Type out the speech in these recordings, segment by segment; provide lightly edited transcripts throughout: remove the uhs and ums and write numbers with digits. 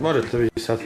Možete vi sad.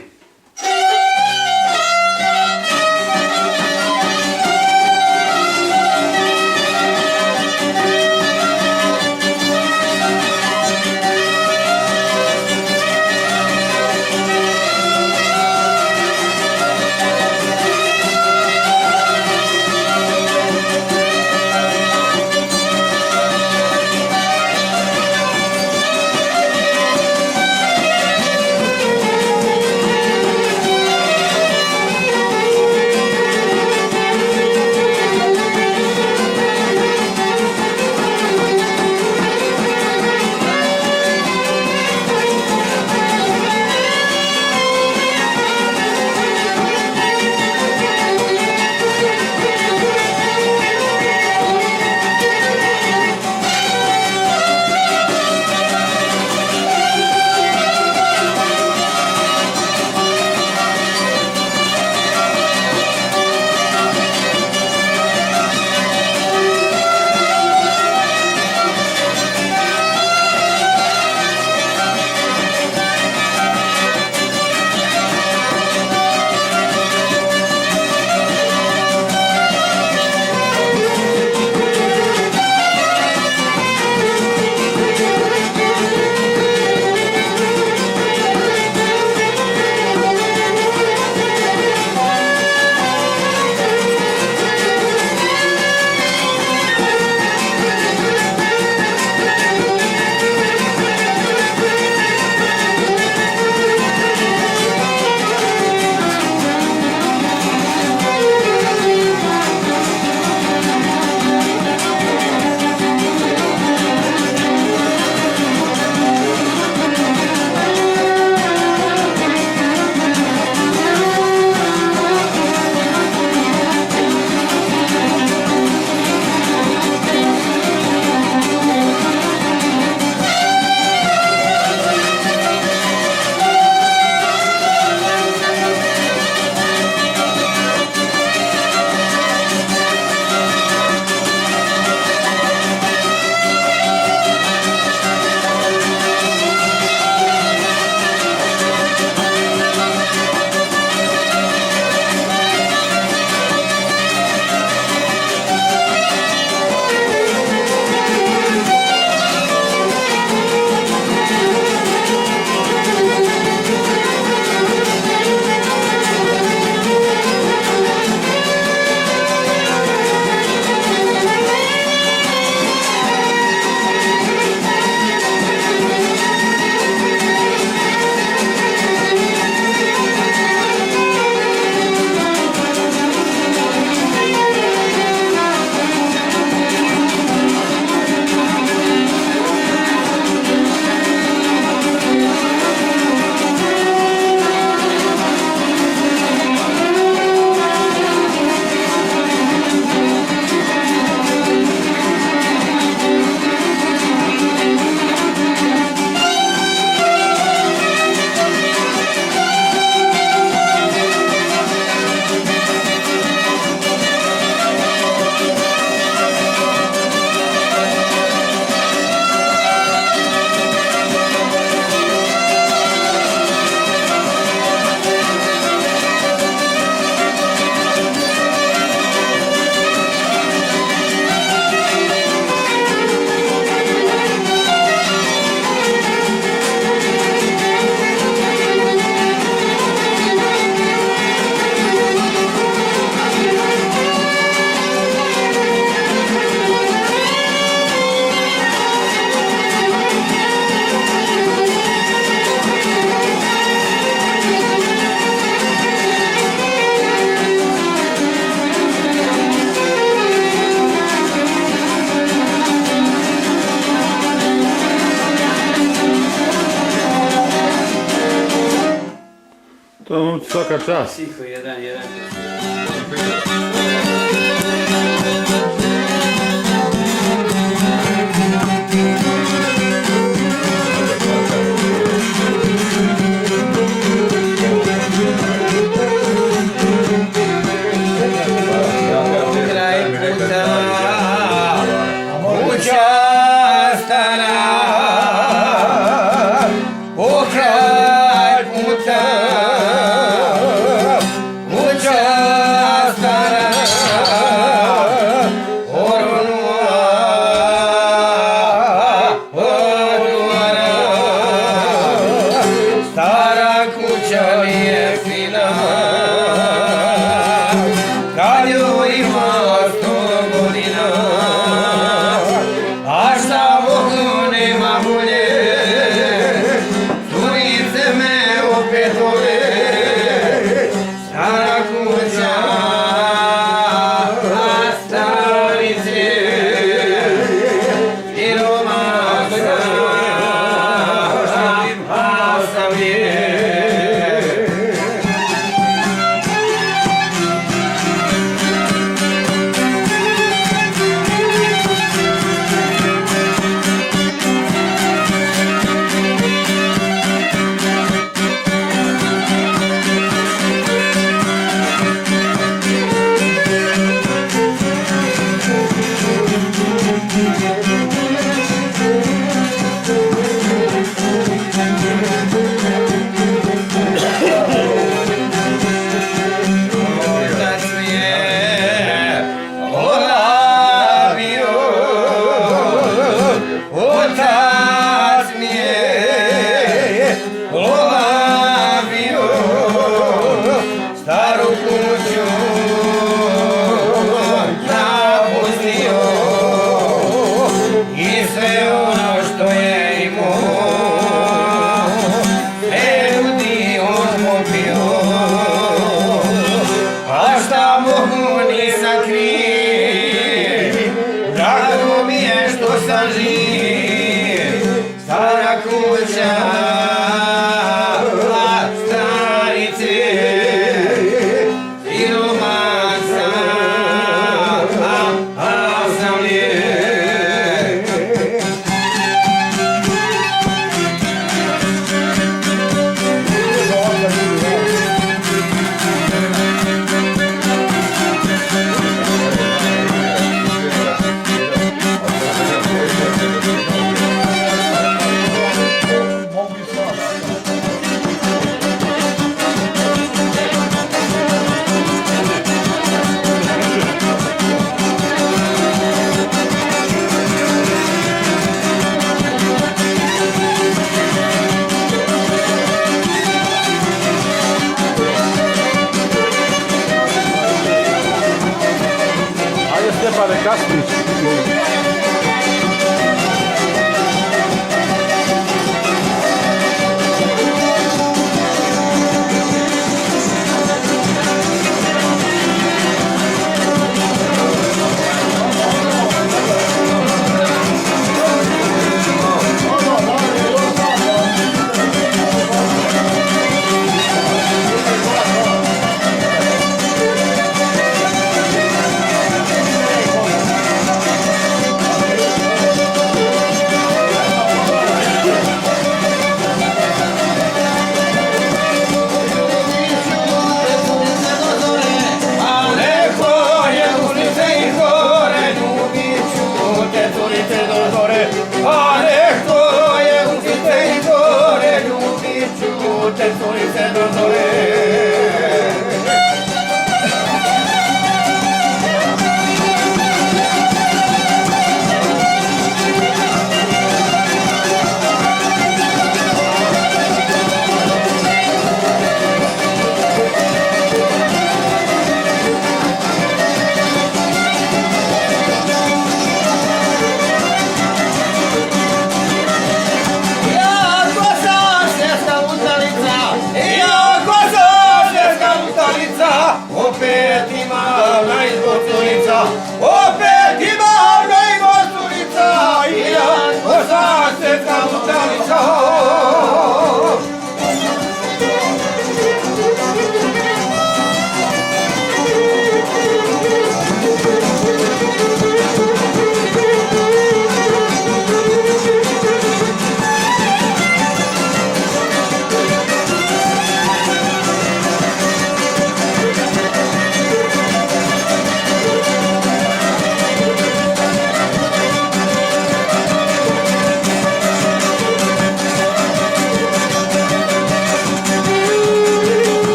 To svaka čast. Tiho, jedan.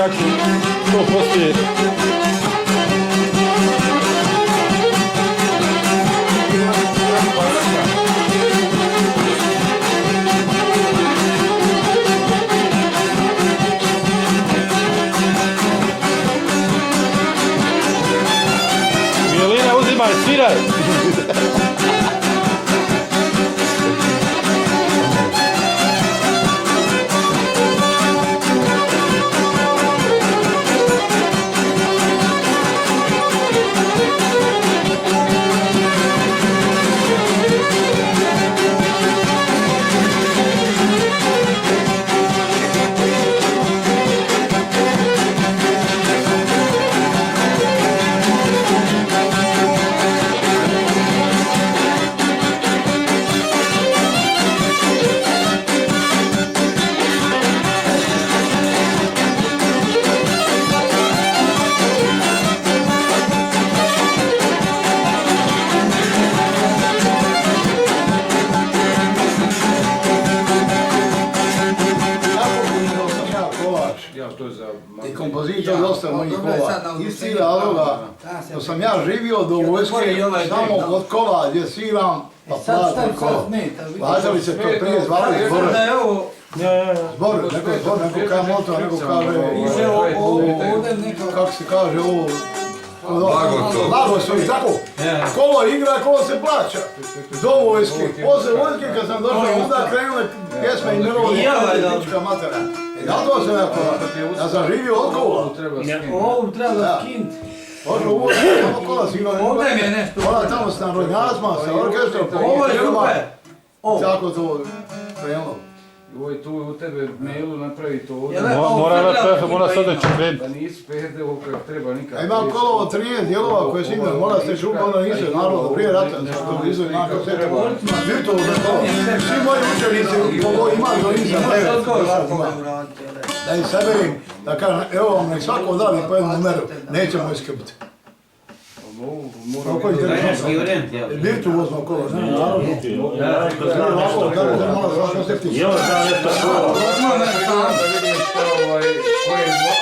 znači, to poslije... Violina uzimaj, sviraj! I kompozitor dosta mojih kola. Iz cilja ovoga, da sam ja živio do vojske, samo od kola gdje sviram, pa platim kola. Plaćali se to prije zvali zbor. Zbor, neko kaže motor, neko kaže kako se kaže ovo, Blagoslov i tako. Kolo igra, kolo se plaća. Do vojske. Poslije vojske kad sam došao, onda krenule pjesme i melodije, pička matera. Zato sam ja kola. Ja sam živio od kola. Ovo treba da skinuti. Ošao uvod, samo kola sviram. Ovdje mi je nešto. Ona tamo s narodnjacima, sa orkestrom, Ovo je super. tako to krenulo. Ovo je tu u tebe mailu napravi to ovdje. Mora sad da će krenuti. Da nisu PRD ovo kako treba nikad. A imam kolo od 13 dijelova koje si imao, mora ste čupa, onda nisu narodno, prije rata što nisu imali sve treba. Virtualno za kolo. Svi moji učenici imali do nisam 9. Da ih saberim, da kažem, evo vam nek svako dali po jednu numeru, nećemo iskrbiti. Kako je interesantno? Virtuozno kolo, ne? Narodno. Ovako, tako da malo svako sektići.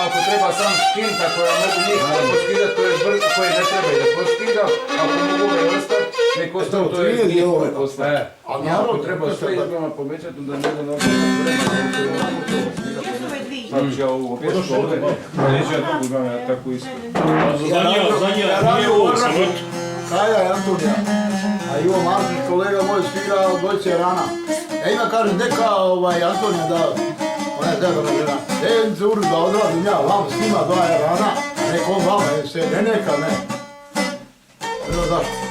Ako treba sam skint, ako ja mogu njih poskidat, to je brzo, koje ne treba i da poskidam, ako mogu ga ostati, nek ostao, to je njih koje postaje. Ako treba sve izgleda povećati, onda ne da znači ja ovu pjesmu ovdje, neću ja drugu znam, ja tako isto. Kralja je Antonija, a Ivo Markić, kolega moj, svira od dvojice rana. Ja ima kažem, neka Antonija da, ona je tebe žena, curu da odradim ja, vam s njima dva je rana, nek on vama je se, ne neka, ne. Evo zašto.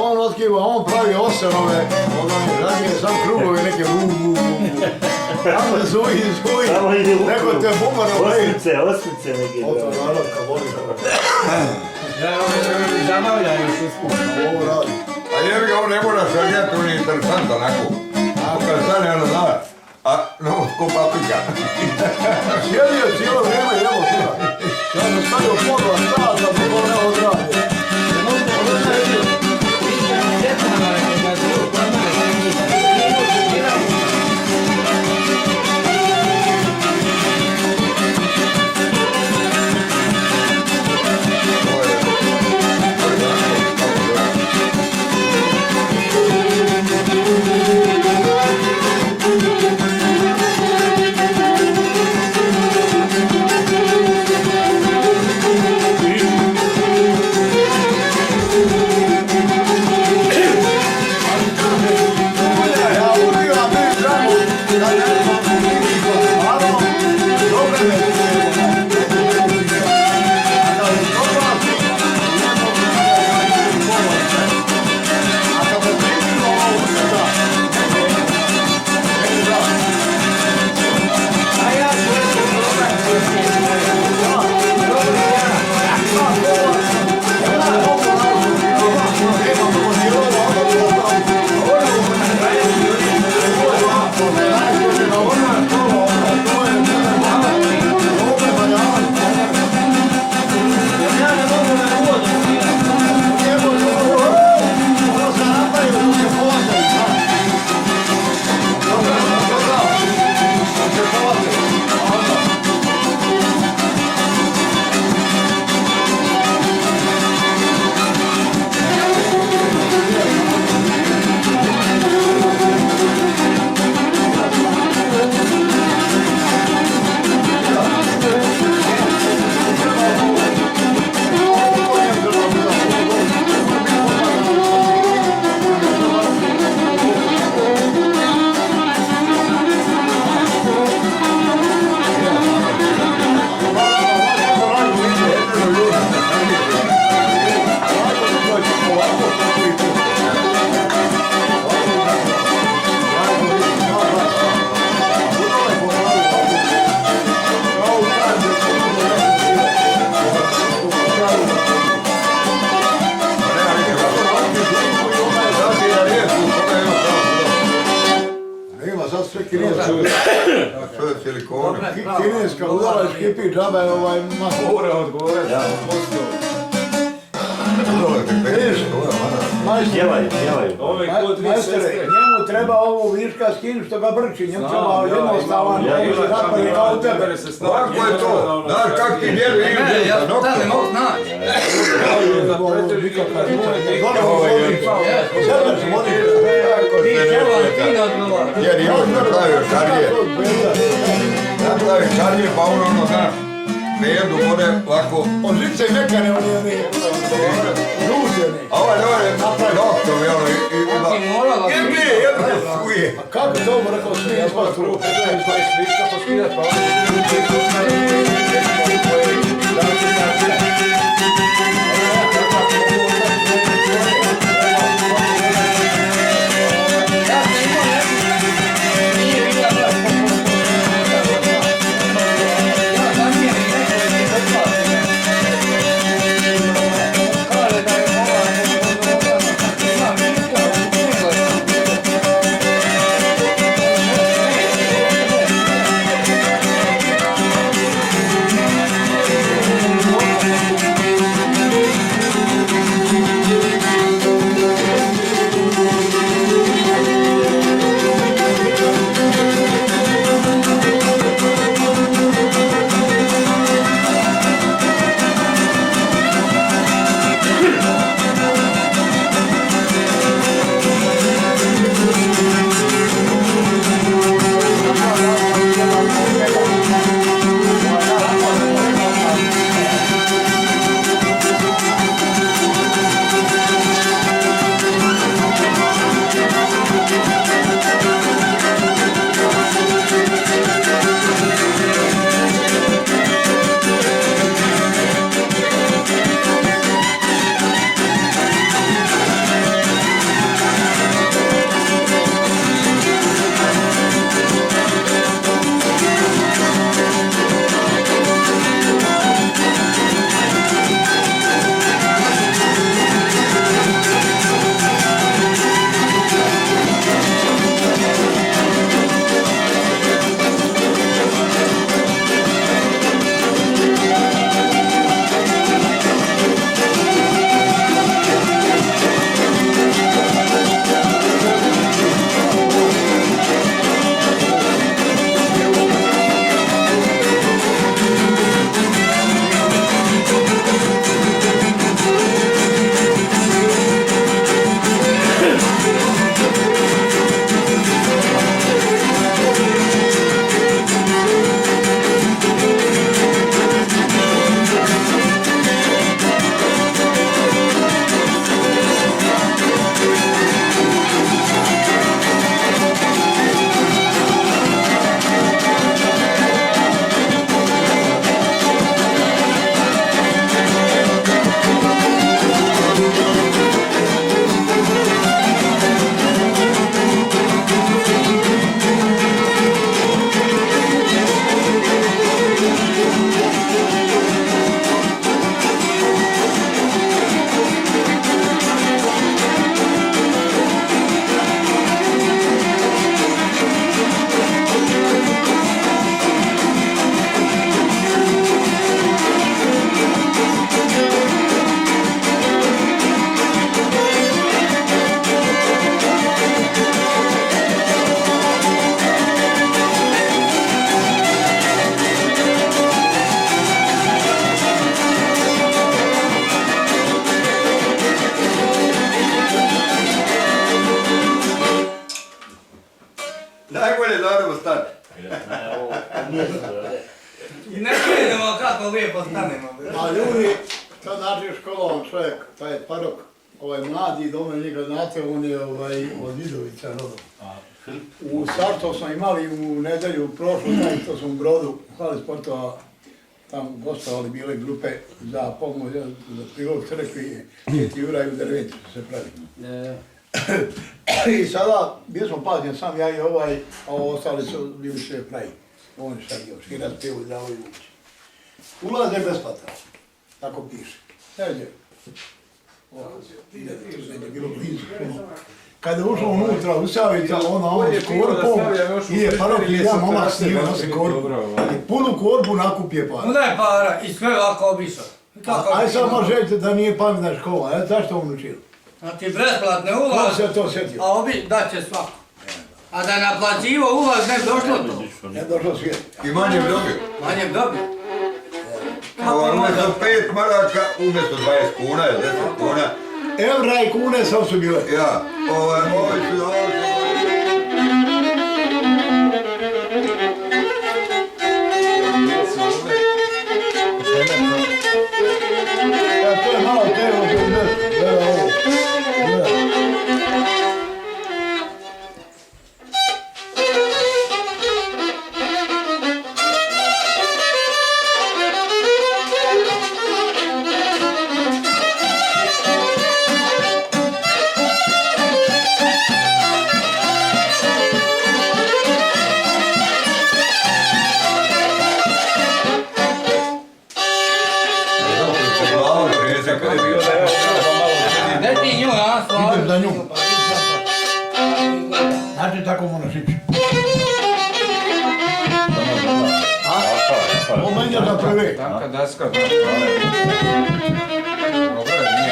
On otkriva, on pravi osenove, radije sam krugovi neke bu. Tamo je zuji, neko te bumano leji. Osmice neke. Oto narodka voli tako. Zamavljaju se skupo. Ovo radi. A jer ga on ne mora šaljati, on je interesantan onako. Kad stane ono zna, a no, ko paprika. Sjedio cijelo vrijeme i evo sada. Ja sam stavio podla sata da to ne odradi. Ne mogu da ne sjedio. Sve je silikone. Kineska udala škipi džabe masu. Gore od gore, 100%. Udala ti 50 ura, mana. Pjevaju. Ove kod tri Majstore, sestre. njemu treba ovo viška skin što ga brči, njemu treba jednostavan, ovo se napali kao u tebe. Kako je to? Znaš kak ti djedu Ne, ja idu sam ne mogu naći. Jer i on napravio šarije. Napravio šarije, pa ono, znaš, ne jedu more lako. On žice i mekane, oni žužene. A ovaj doktor, ono, i jedne suje. A kako to mu rekao svi ispod ruke? Najbolje da odemo stati. I ne vidimo kako lijepo stanemo. A ljudi, sad nađe školovan čovjek, taj parok, mladi dome njega znate, on je od Vidovića rodom. U startu smo imali u nedelju prošlu, to smo u Brodu, hali sportova, tamo gostovali bile grupe za pomoć, za prilog crkvi, Sveti Juraj u Drvetu se pravi. I sada, bili smo pažnje, sam ja i a ovo ostali su bili sve pravi. On je šadio, Širaz pjevo i Zdravoj Vučić. Ulaze besplatan, tako piše. Neđe. Ide, tu se je bilo blizu puno. kad je ušao unutra u Savica, ona s korpom, ide paroklije, ja momak snima, nosi korpu. I punu korpu nakupje para. Onda je para i sve ovako obišao. Aj sad možete da nije pametna škola, zašto on učio? Znači besplatne Ko ulaz, se to sjetio? a da će svako. A da je naplaćivo ulaz, ne bi došlo to. Ne došlo svijet. I manje bi dobio. Manje bi dobio. Umjesto 5 maraka, umjesto 20 kuna ili 10 kuna. Evra i kune sam su bile. Ja, ovi su To je malo teo, gleda ovo. Ne ti nju, a? Idem za nju. Znači tako moraš ići. Momenja za prve. Tanka daska.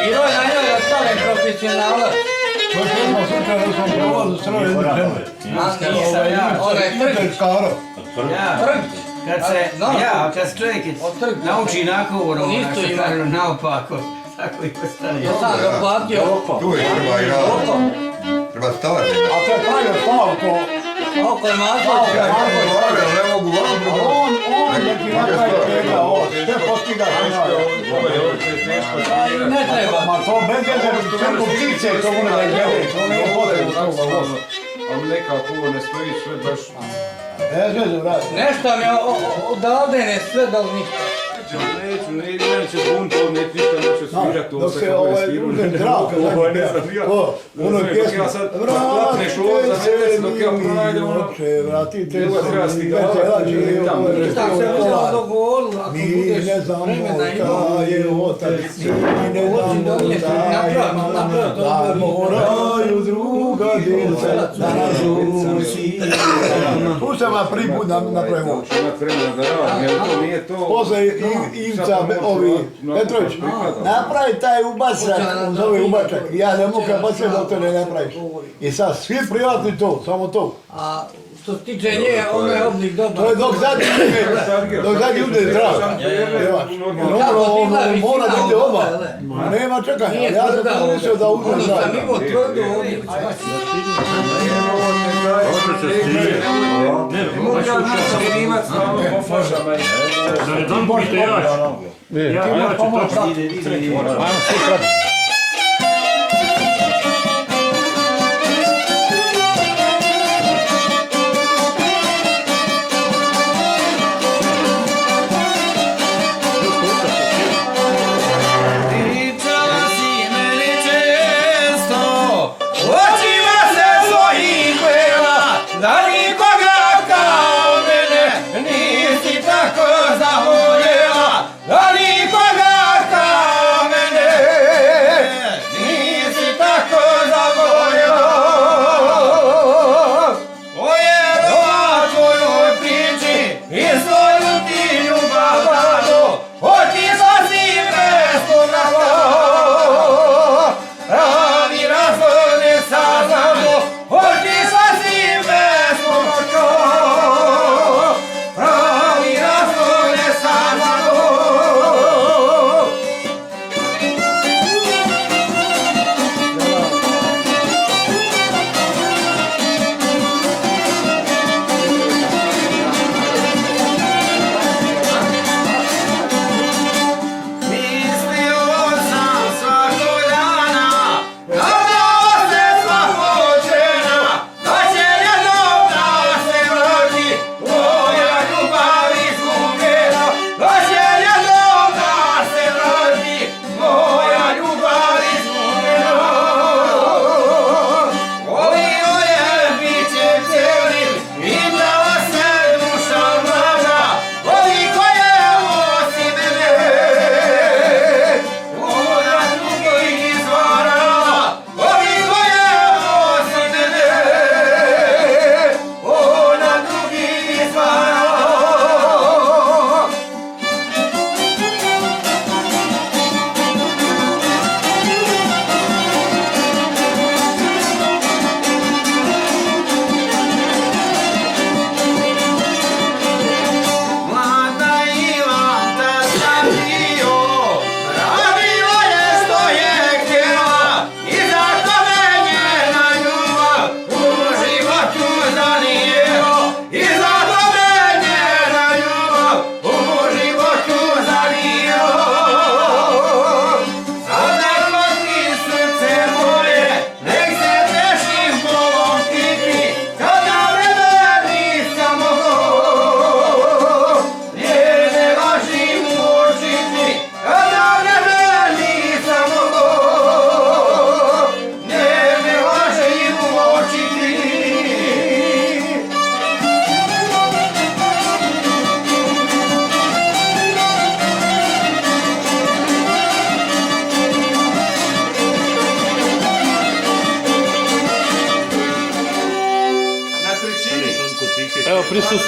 I roj na njoj ostale profesionalac. To je smo slučaj da sam prolazio strane jedne žene. Nisam ja, onaj Trgić. Karo. Ja, Trgić. kad se čovjek nauči nagovor, Isto ima. kažu naopako, tako i postane. Ja sam ga platio. tu je treba i raditi. Treba stavati. A to je pravio Slavko. Oko je Marković. Ne mogu vam. On neki napravi tega, ovo, sve postiga Ne treba. Ma to bez veze, čemu ptice, to mora da glede, to nema potrebu toga. A nekako ovo ne stoji sve baš... Bez veze, vrati. Nešto mi odavde ne sve dal ništa. Neće bunt, on neće ništa neće svirati, ovo Dok se se kako je ovaj svirao. uzem zdrav, kad Ovo ne zadnji znam ja. peva. Ono pjesma, Ja sad platneš ovo za mene, dok ja pronajdem ono... oče, vratite Druga treba se, stigati, veselači, tamo, ovo je Šta se možda dogovorilo ako Mi budeš ne znamo vremena šta imao. je otac, mi ne znamo šta je mama, da moraju druga djeca, da nas usi. Puštam vam prvi put napravimo. Imat vremena da radim, jer to nije to... Poslije Ivca, ovi, Petrović, napravi taj ubačak, on zove ubačak, ja ne mogu kad bacim da to ne napraviš. I sad svi privatni to, samo to. A što se tiče nje, ono je oblik dobar. To je dok zadnji ude zdrav. Ono mora da ide odmah. Nema čekanja, ja sam to mislio da ude Ono zdrav. sam imao tvrdo ovdje. Možda nas snimat s vama po flašama i... Ja ću to ajmo svi sad. Pričala si meni često, očima se svojih vela, da nikoga kao mene nisi tako zavoljela, da nikoga kao mene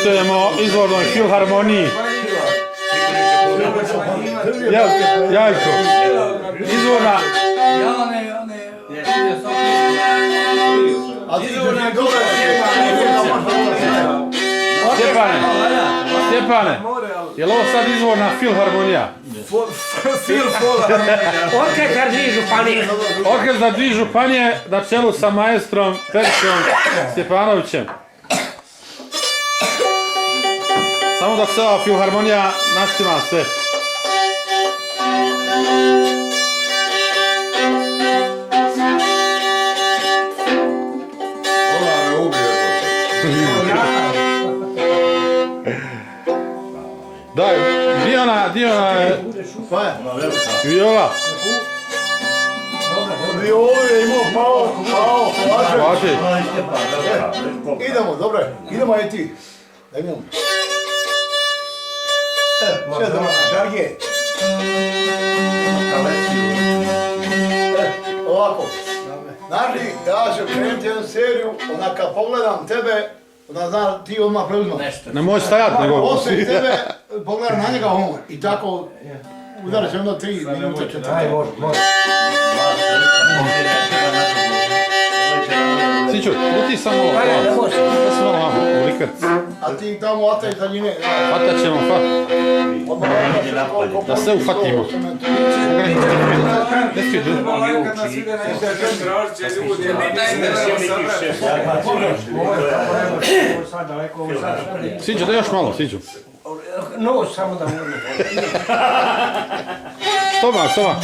gostujemo izvornoj filharmoniji. Jajko, izvorna... A ti ne dole, Stjepane, je li ovo sad izvorna filharmonija? Orkestar dvije županije. Orkestar dvije županije na čelu sa maestrom Perićom Stjepanovićem. Samo da se ova filharmonija naštima sve. Ona me ubije. Daj, di ona je viola. Vi ovdje imao Pao, Važi. idemo, dobro, idemo i ti. Idemo. Sve dobro, Žargije. Ovako, znači, ja ću krenuti jednu seriju, onda kad pogledam tebe, onda znam, ti odmah preuzmam. Ne može stajat nego... Osim tebe, pogledam na njega on i tako udarat će onda 3 minute 4. Siću, ti samo ovo, da se malo vamo, ulikat. A ti tamo otaj za njime. Fatat ćemo, da se ufatimo. Gdje si idu? Siću, da još malo, Siću. Nož samo da mogu. Stomak.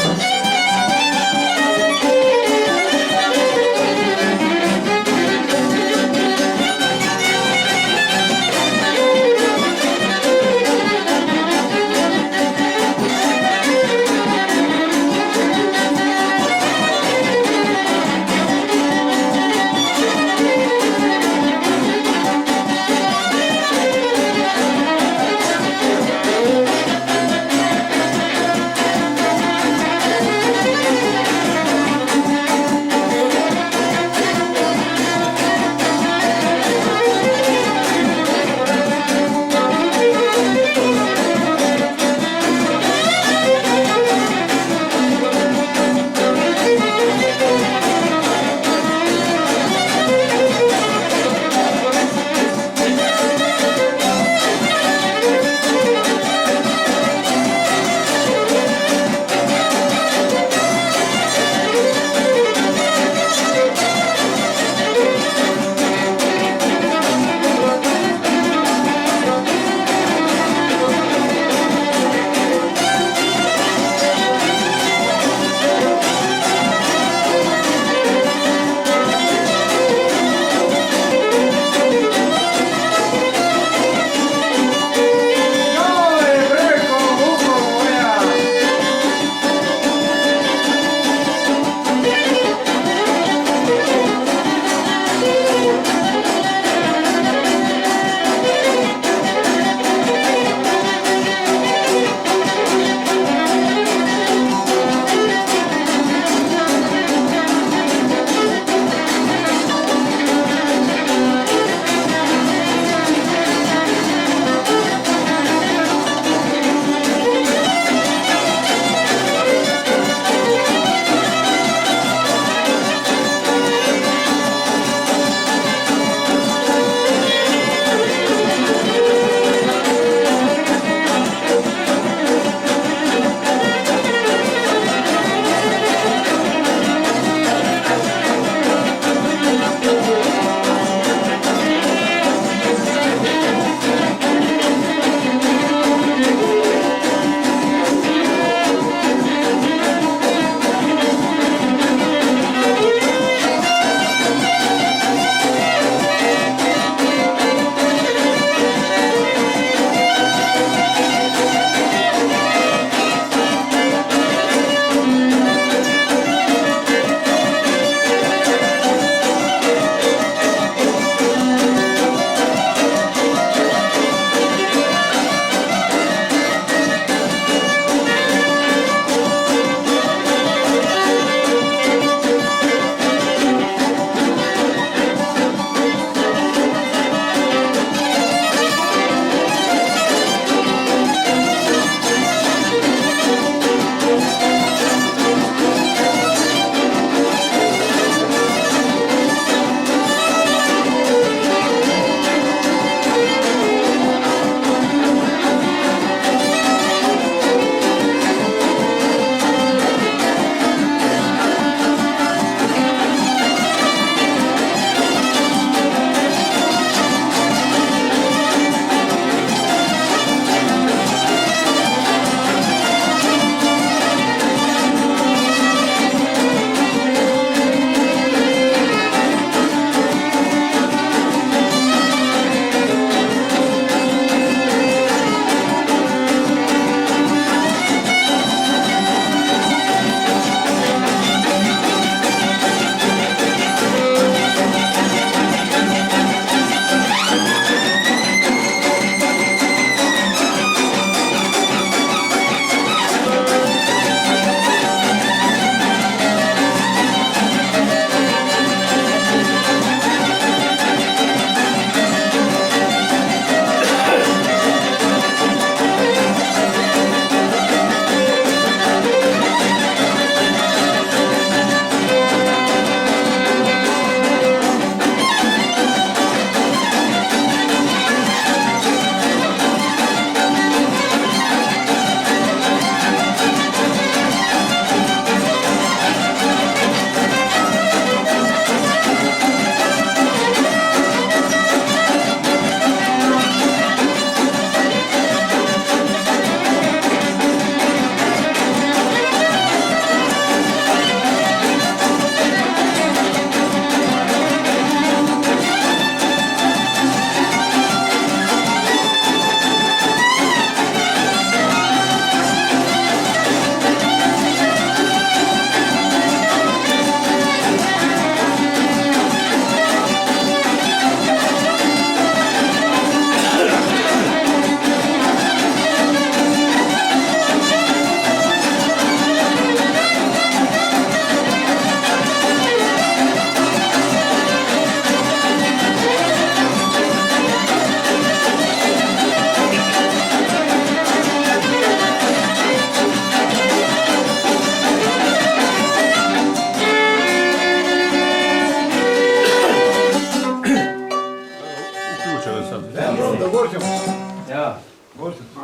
Da.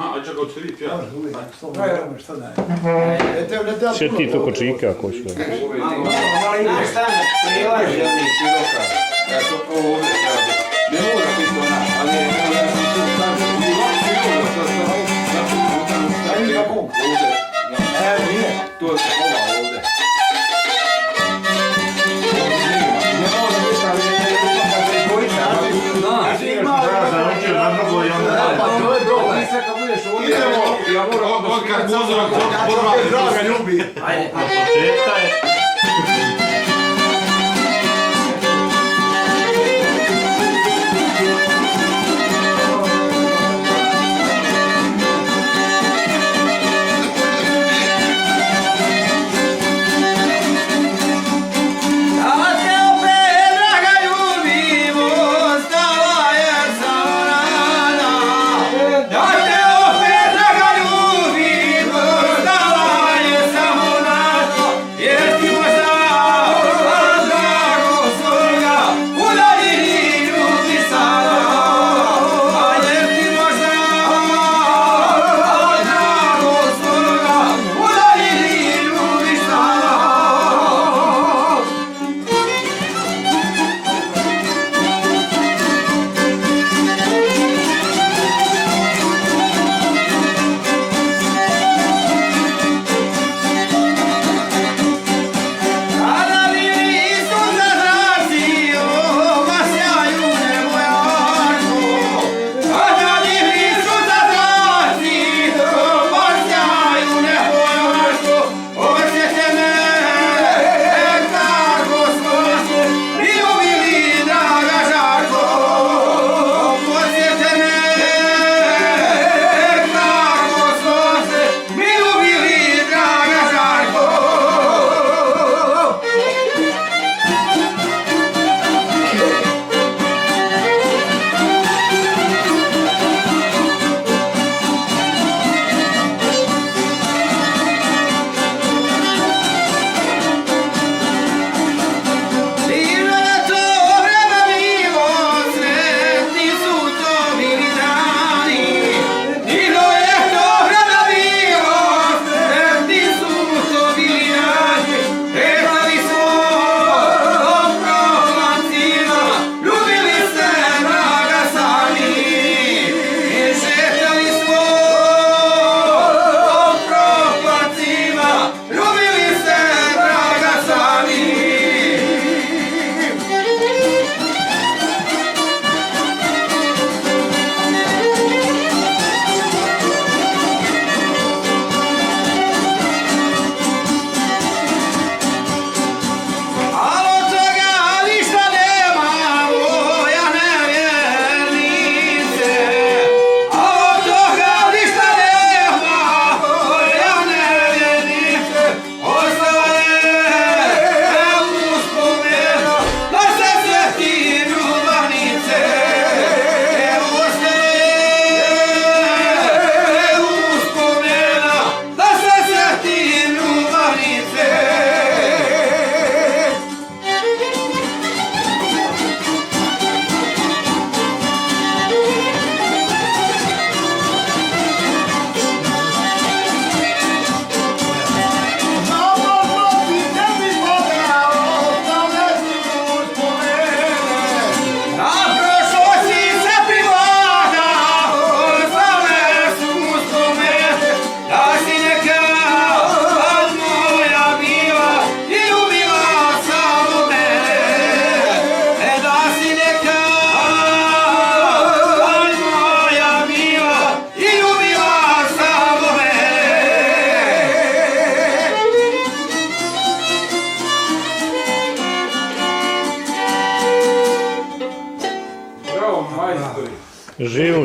A čekaj, od svi pjeva. Še ti to kočika ako ću. Malo ima stane, prilaži. Ja to ovdje kaže. Ne mora biti ona, ali ja sam tu stavio. To je ova ovdje.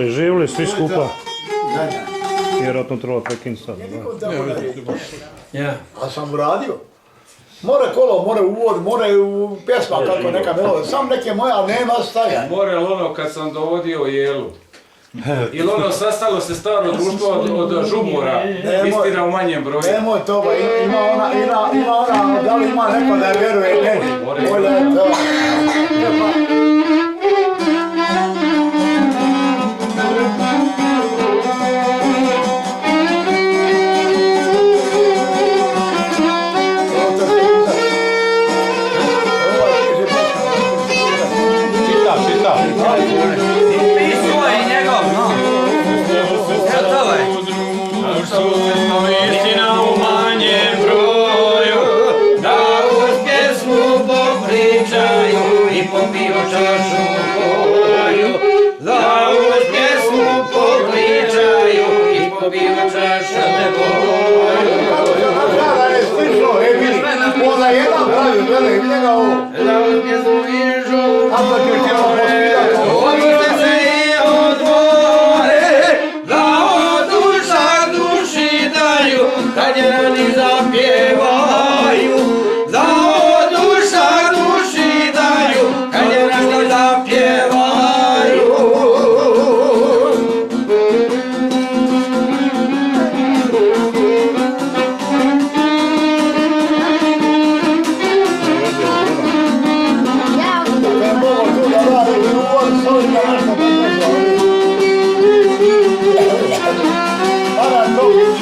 Živli svi skupa. Vjerojatno treba prekinuti sad. Ja. A sam uradio. More kolo, more uvod, more pjesma kako neka melodija. Sam neke moja, ali nema staja. More ono kad sam dovodio Jelu. Ili ono sastalo se staro društvo od žumora, istina u manjem broju. Nemoj to, ima ona, da li ima neko da vjeruje, ne. Moj da je to. čaša te boju. Da je slično, vidi, onda jedan pravi, gledaj, njega ovo. Da u pjesmu vižu Ako ćeš ti ovo pospidati, ovo. odite se i odmore, da od duša duši daju, kad je rani zapjevaju. Da od duša duši daju, kad je rani zapjevaju. Kad mogu tu da radi, uvod, stoji na nešto podnesu. Ana Tokić,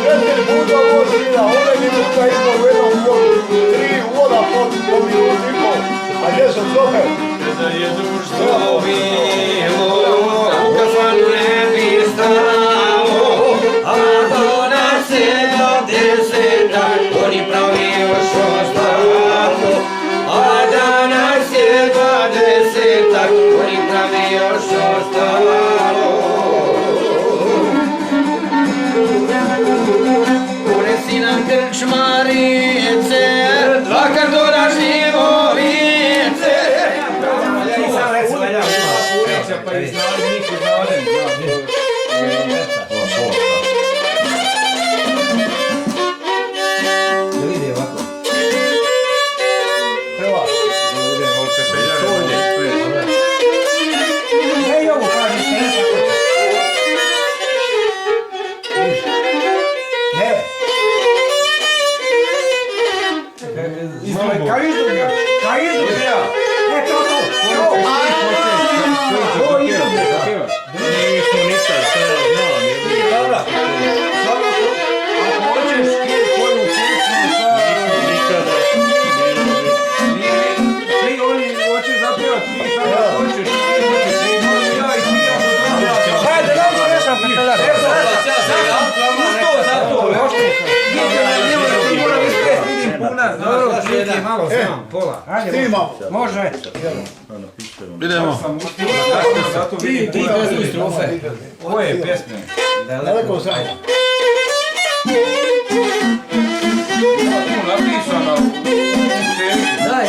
4 puta ovo svira, ove minuta i pol u jednom uvodu, 3 uvoda po minutu i pol. A gdje su sobe? Što bilo, u kafanu ne bi stalo, a do nas je do 10, oni pravi još ostalo. A danas je 20, oni pravi još ostalo. Unesi nam krčmarice, 2 kartona živorice. Pa i znali niko znali. Da vidi ovako. Treba. Ne i ovo kažeš, ne tako. Ne. Kaj izdublja? Kaj izdublja? Ne, to. To izdublja. Nismo nikad, to ja znam. Dobro. Samo ako hoćeš koju pjesmu sa... Nikada. Svi oni hoće zapjevati, ti sada hoćeš, ti moram ja i ti ja to znam. Hajde, dobro nešto pitala. Evo, usto za to, još ne moram ispjeti, vidim puna. Dobro, čujete malo, znam, pola. Hajde, Snimamo. može. Idemo. Ti pjesmu i strofe. Koje pjesme? Daleko sam. Ima tu napisano u učeniku. Daj.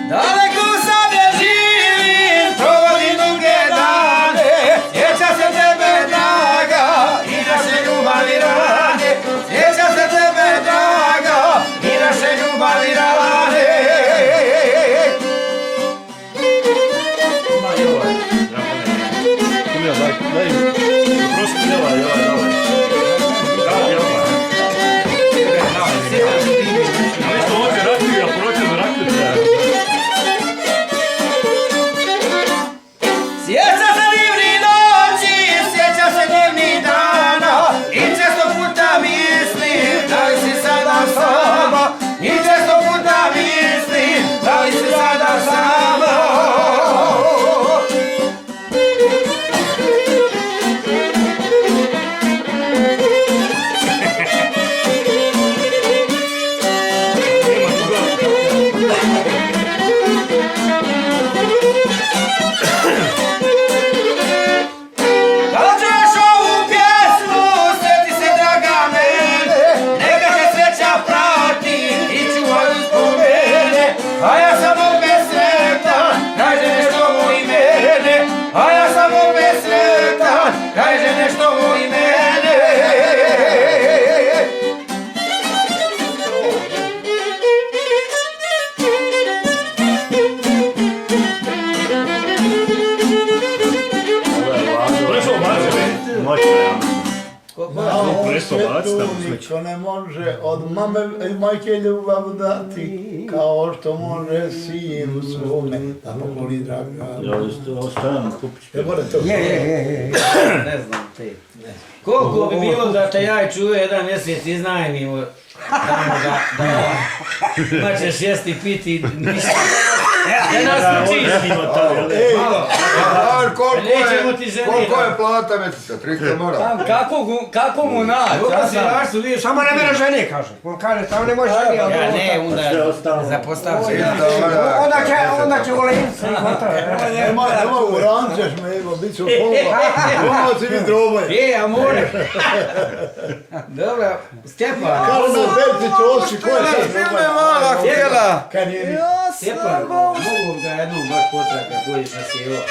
Daleko sad ne živim, provodim duge dane, sjeća se tebe draga i naše ljubavi rane. Sjeća se tebe draga i naše ljubavi rane. Sjeća se divni noći, sjeća se divni dana i često puta mislim da li si sada sama. I često puta mislim da li si sada sama. Kada čuješ ovu pjesmu, sjeti se draga mene, neka te sreća prati i čuvaj uspomene. A ja sam opet sretan, kaže nešto voli mene. A ja sam opet sretan, kaže nešto voli mene. Niko ne može od mame i majke ljubav dati, kao što može sinu svome da pokoli draga. Ostajem kupić. More to. Ne znam ti. Koliko bi bilo da te ja i čuje jedan mjesec iznajmimo, da imat ćeš jesti, piti, ništa. Da nas učiš. Koliko je plata mjeseca? 300 mora. Kako mu naći? Samo ne mene žene, kaže. On kaže, samo ne može ženi. Ja ne, onda zapostavit će. Onda će volim se i gotovo. Nema u rančeš me, evo, bit ću pola. Pola će biti drobaj. A more. Dobro, Stjepan. Kako na Belci će oči, ko je sad drobaj? Mala htjela. Kad je ni... Stjepan, mogu ga jednom baš potraka koji sam sjeo.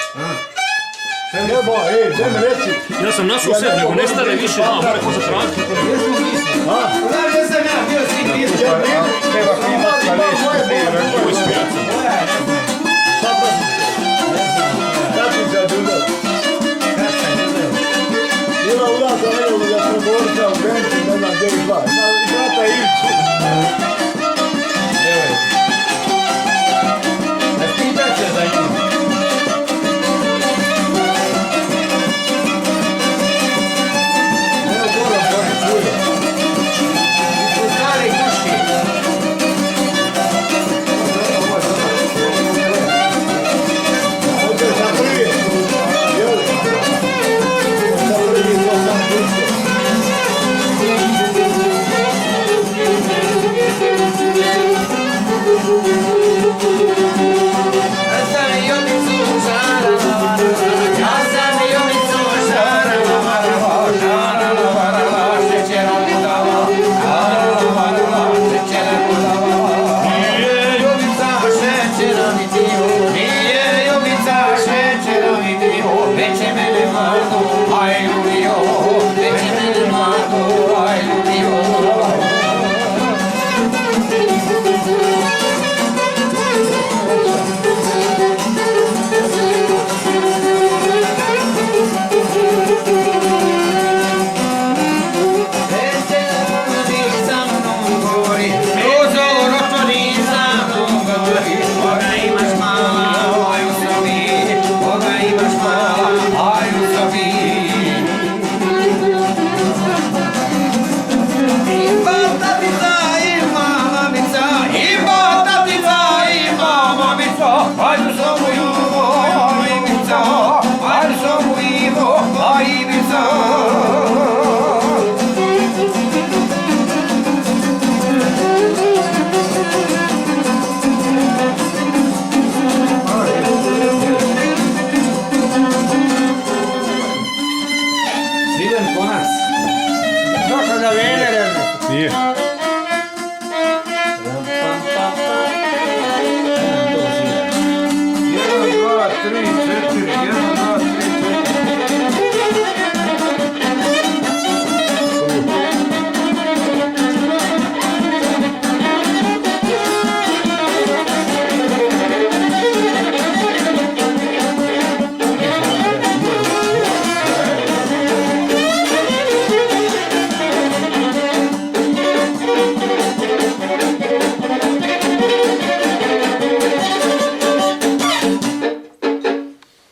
Nebo, gdje mi reci? Ja sam našao sve, nego ne stane više, mora ko zatražiti. Gdje sam ja bio svi pismo? Treba klimatka nešto. Koji svijaca. Kako će drugo? Ima u nas za nego da smo borca u Benci, ne znam gdje ih dva. Ima i brata Ivića. Evo je. Naspitat će za nju. Evo Goran Borić, čuje. Ispod stare kuške. Ovdje sam prvi. Jel? Sam prvi, to sam kuće. Nije.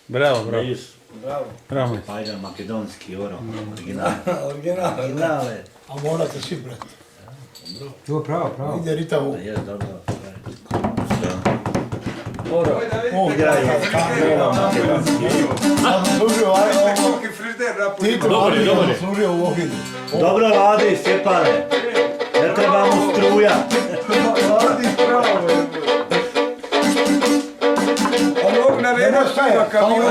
Bravo, bravo. Bravo. Ajde, makedonski oro, originale. A morate svi brati. To pravo. Ide Ritavu. Je, dobro. Sam služio Dobar je. služio u Ohidu. Dobro radi, Stjepane. Ne treba mu struja. Ovog nareda šta kamion.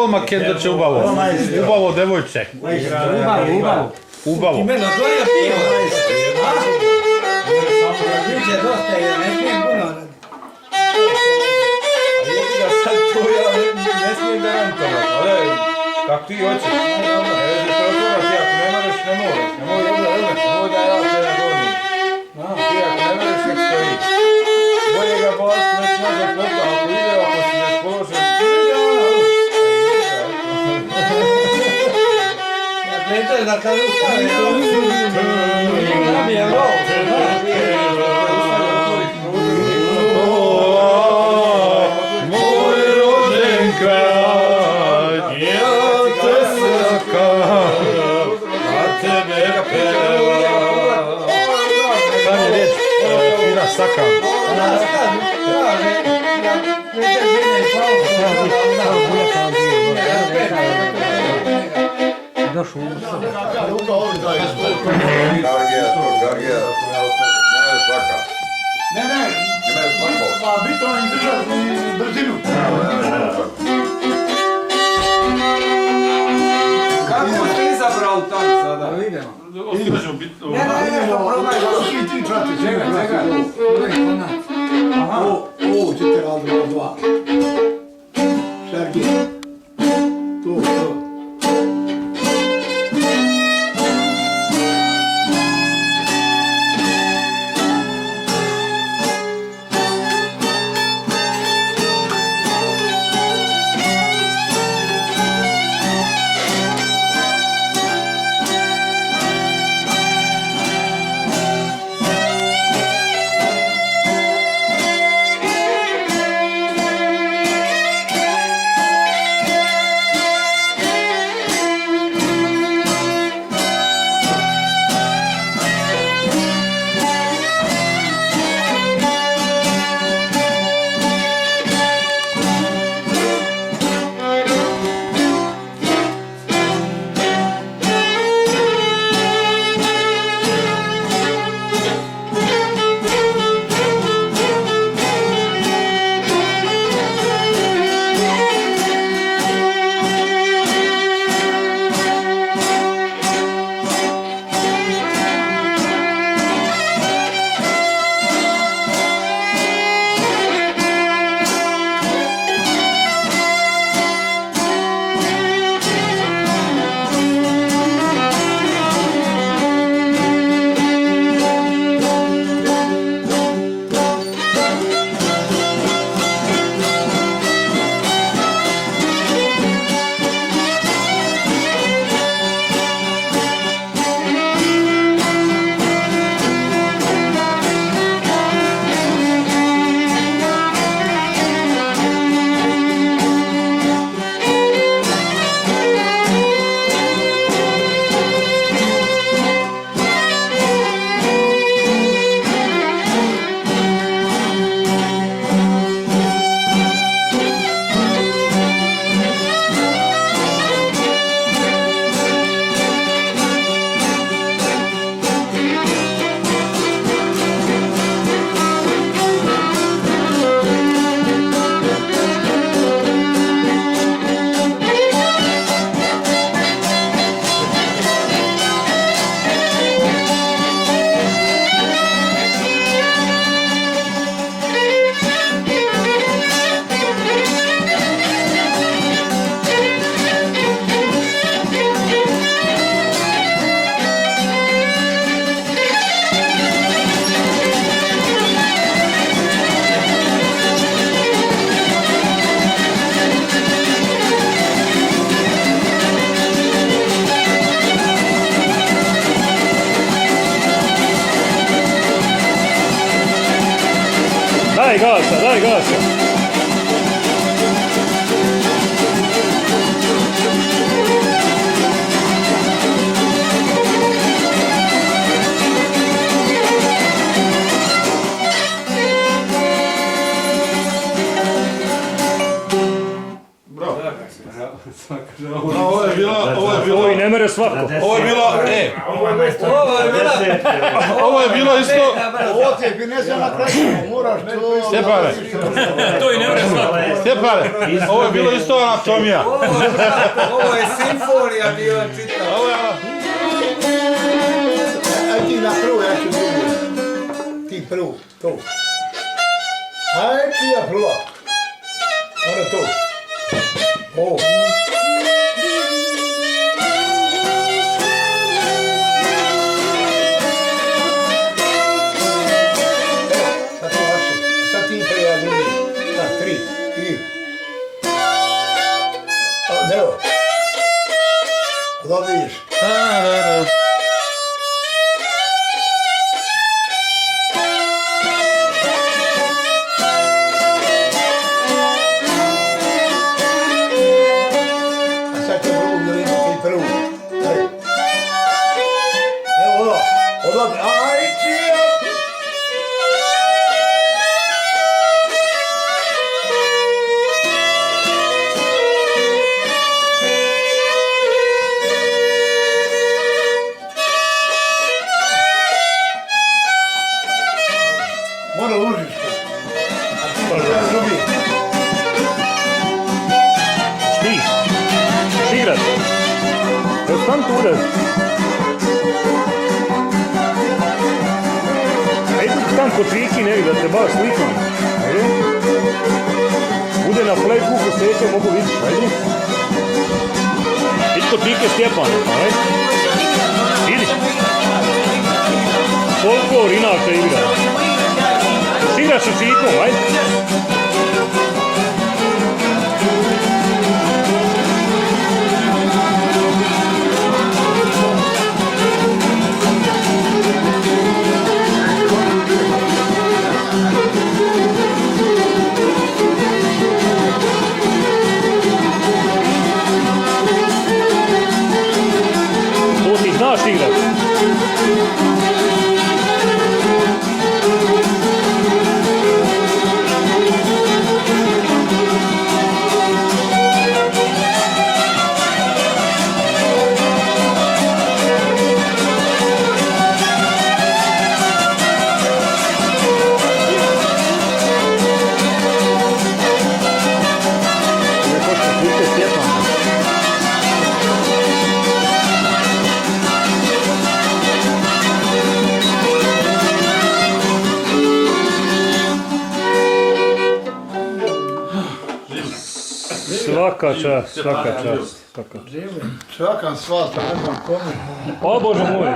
Golma Kendoće ubavo devojče. Ubavo. Meno, to je pivo. Biće dosta, ja ne smijem puno raditi. Sad to ja ne smijem garantovati, ali kako ti hoćeš. Ne vezi to otvorati, ako ne moraš, ne moraš. Nemoj da ja te nagonim. Ti ako ne moraš, nek stoji. Bolje ga bolest već nazad popa, ako ide, ako si raspoložen. Ja prijatelj da kad ustavi, nam je rov. Moj rođen kraj, ja te sakam, a tebe pevam. Sam je riječ, Fira sakam. Došao. Gargija. Ne, svaka. Ne, Ne, svako. pa bitno je držati brzinu. Kako ste izabrali tak sada? Ostaćemo biti... Svi ti čati, Čekaj. Ovo ćete raditi dva. Sergij. To. Daj gasa. Ovo je bila Ovo i ne mere svako. Ovo je bilo, ovo je bilo isto. Ovo ti je finesa na kraju, moraš to... Stjepane, To i ne mere svako. Stjepane, ovo je bilo isto anatomija. Ovo je simfonija bio čitao. Ovo je Aj ti na prvu, ja ću drugu. Ti prvu, to. Aj ti ja prva. Ono to. Ovo. Sad to vaše. Sad ti prvi, ja drugi. Sad, 3. I. Evo. Da vidiš. A sad ću drugu djelinu i prvu. Aj. Evo ono. Odavde. Aj ti ja. Mora Lužičko. A ti pa šta drugi? Šti? Štigrat? Evo tam tu udar. Ajde tam kod Viki negdje da te baš slikam. Ajde. Bude na Facebooku sveće, mogu vidjeti. Ajde. Idi kod Vike Stjepana. Ajde. Idi. Folklor inače igra. Igraš sa Čikom, ajde. To ti znaš igrat. Svaka čast, svaka čast. Čakam svasta, ne znam kome. O Bože moj.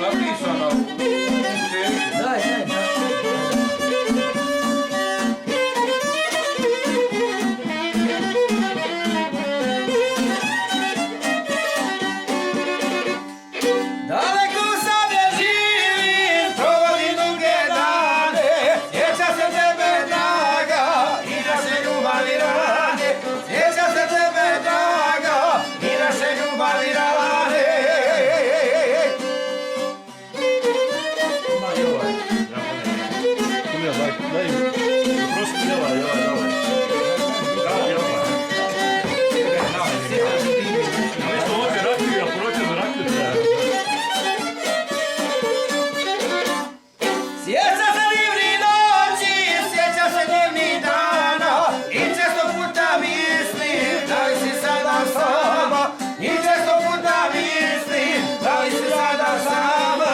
Napisano u učeniku. Daj. Daleko sad ne živim, provodim duge dane, sjeća se tebe draga i naše ljubavi rane, sjeća se tebe draga i naše ljubavi rane. Sjeća se divnih noći, sjeća se divnih dana i često puta mislim da li si sada sama, i često puta mislim da li si sada sama.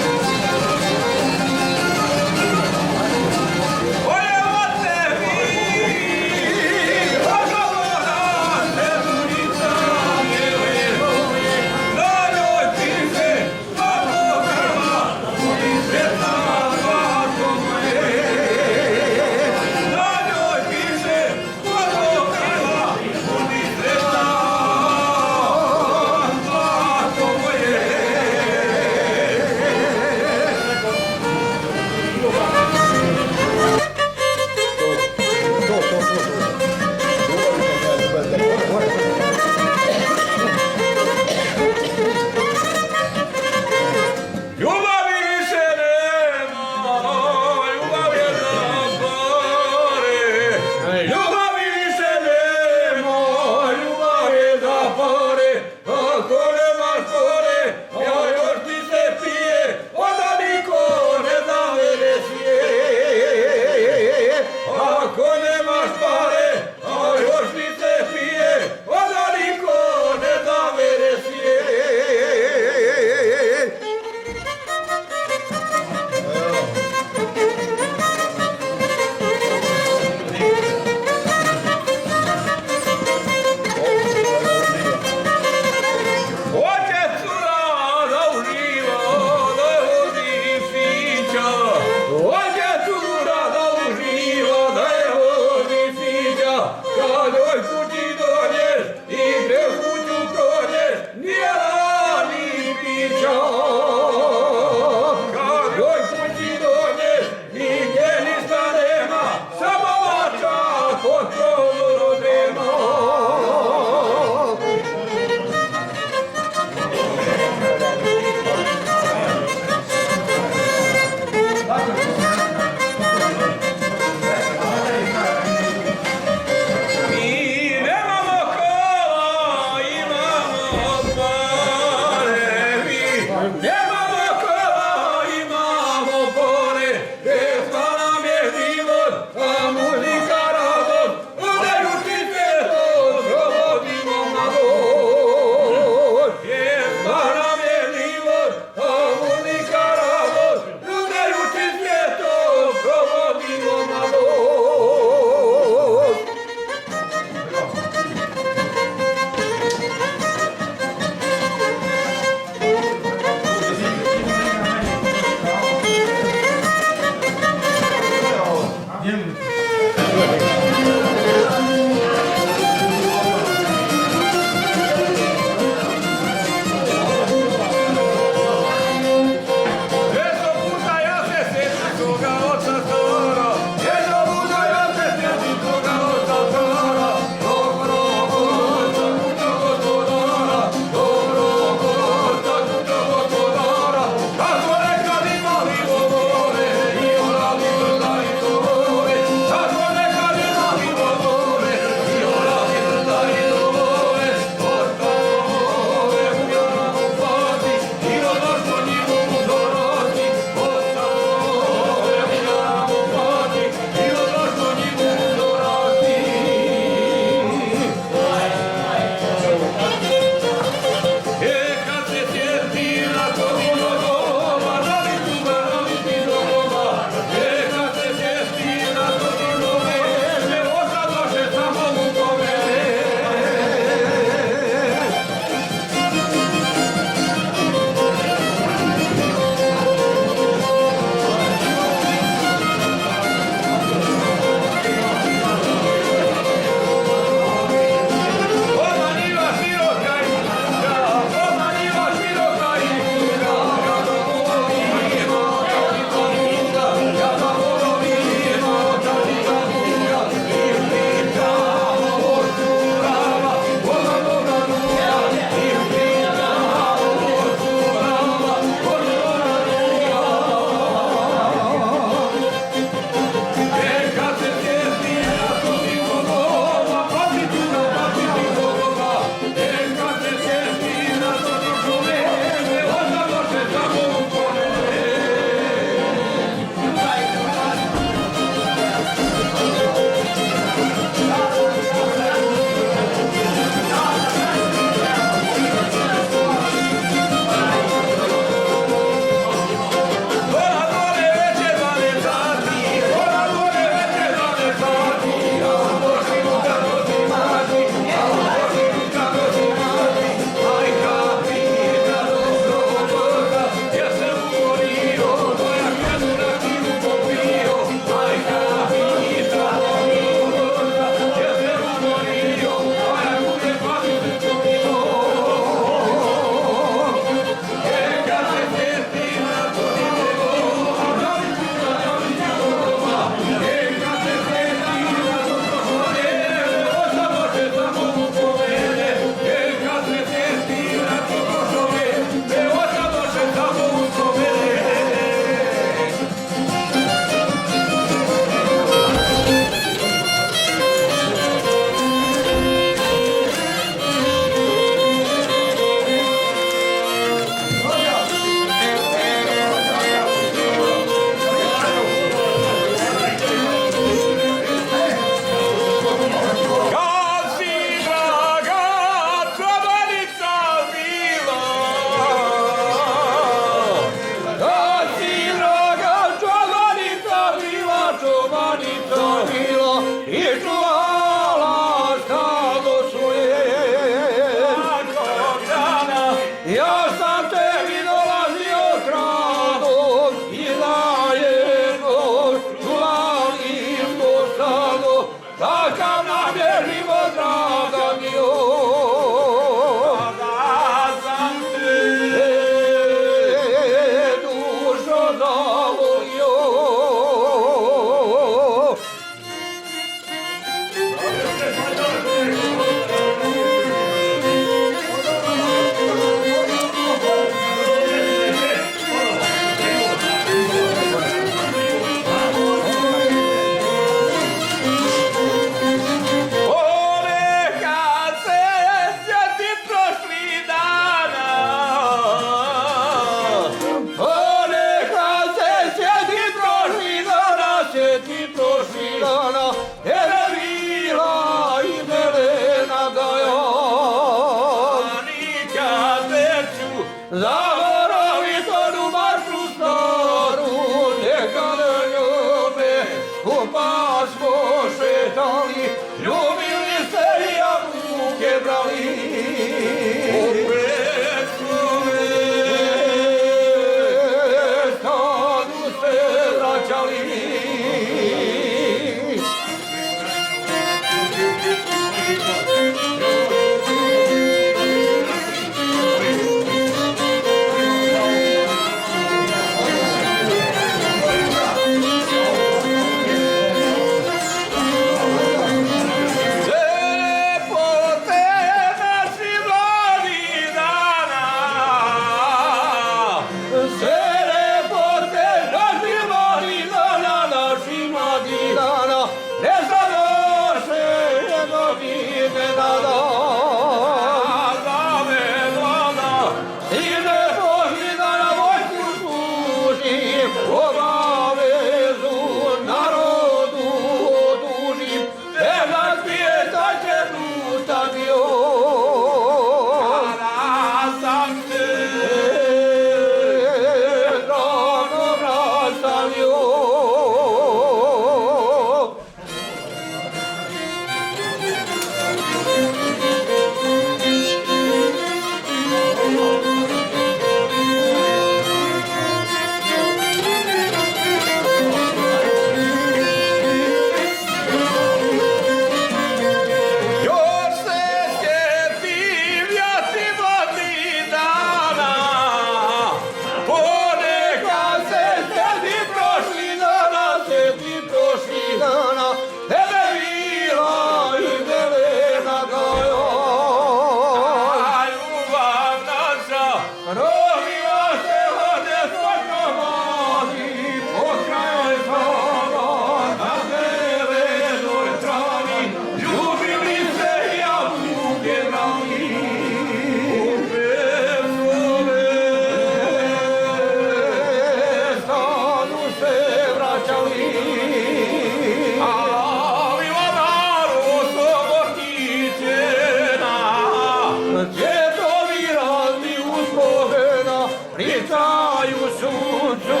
pričaju suncu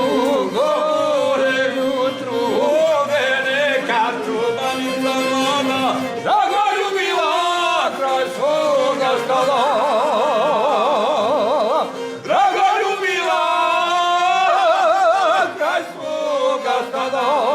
gore jutru, neka čudanica mlada, zagoljubila kraj svoga stada. Zagoljubila kraj svoga stada.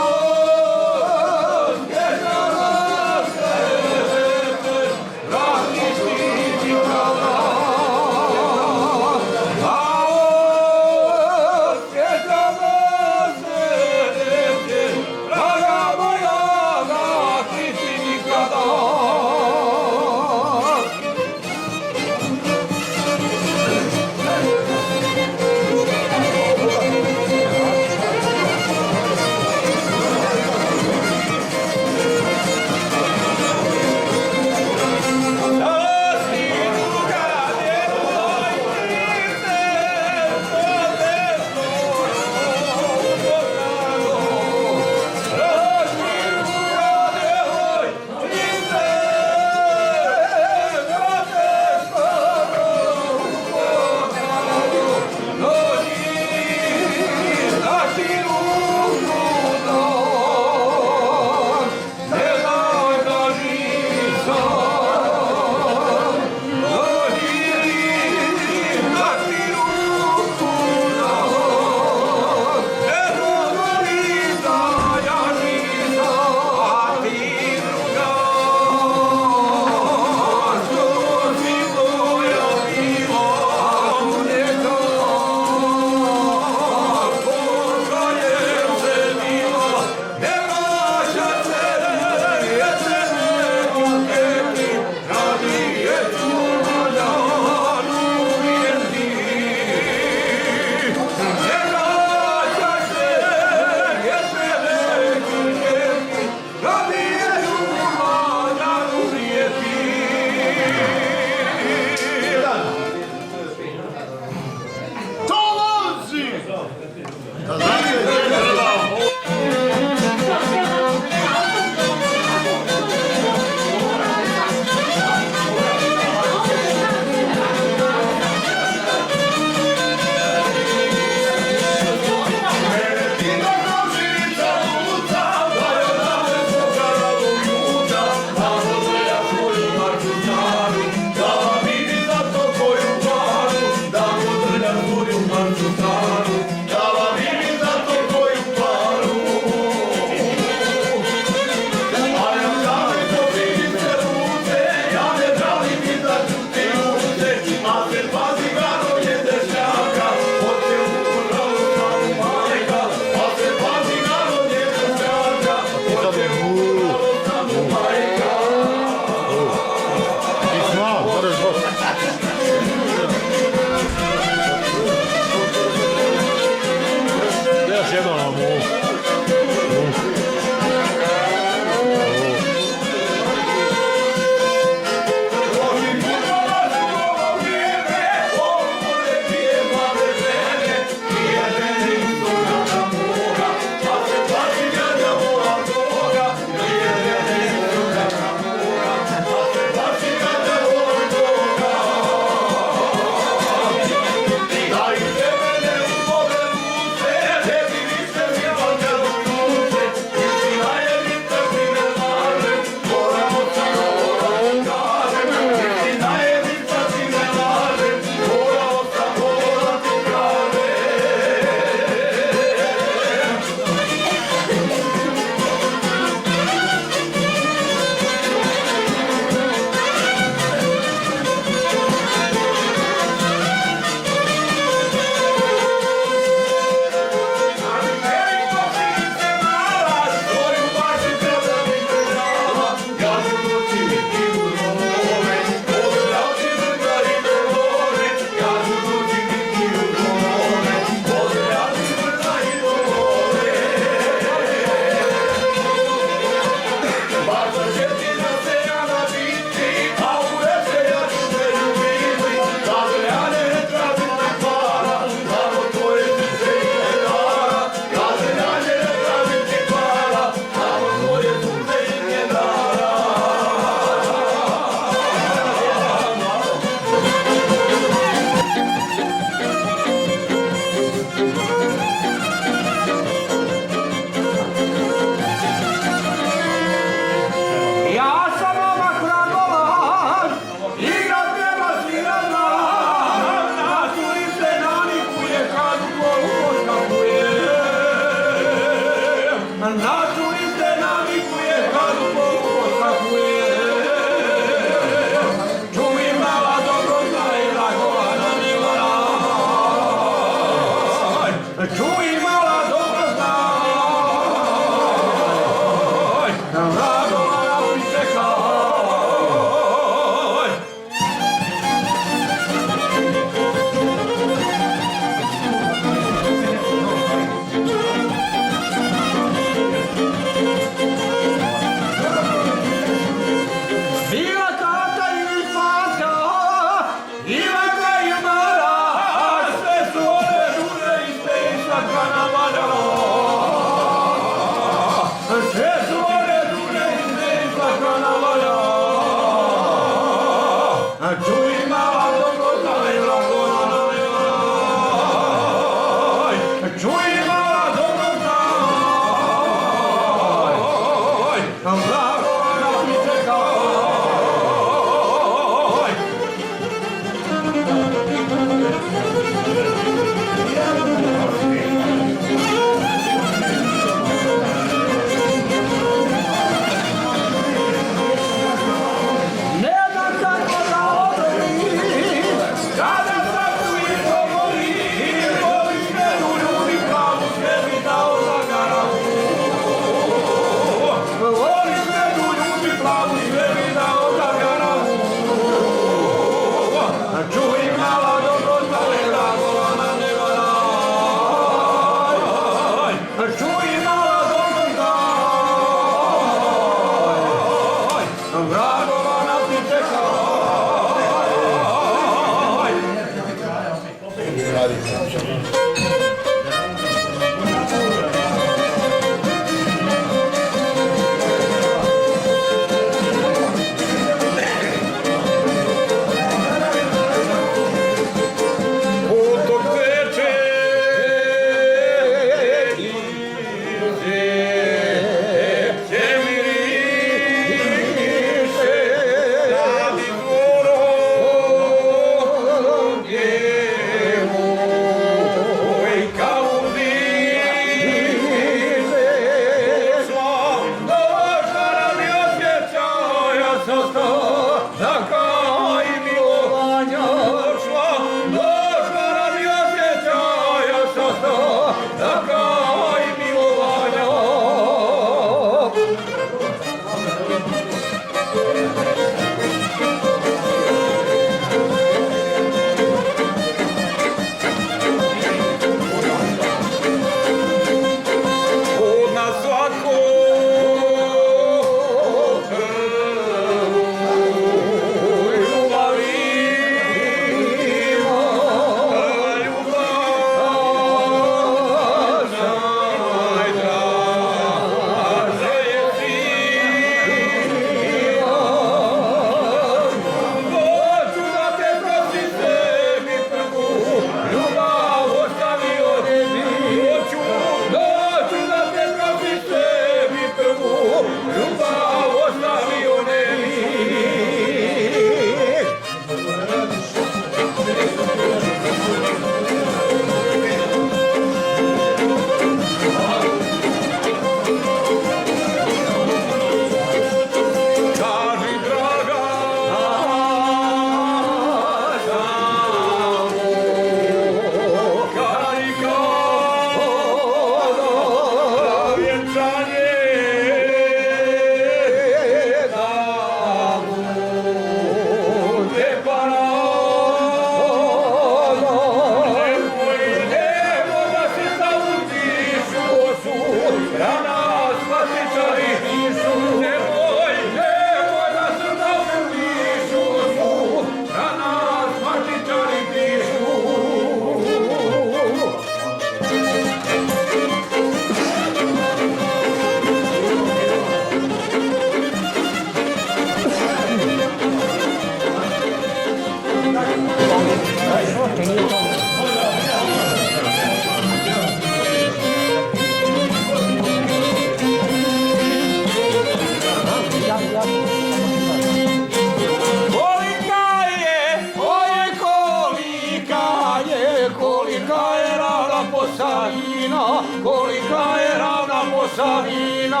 kolika je ravna Posavina,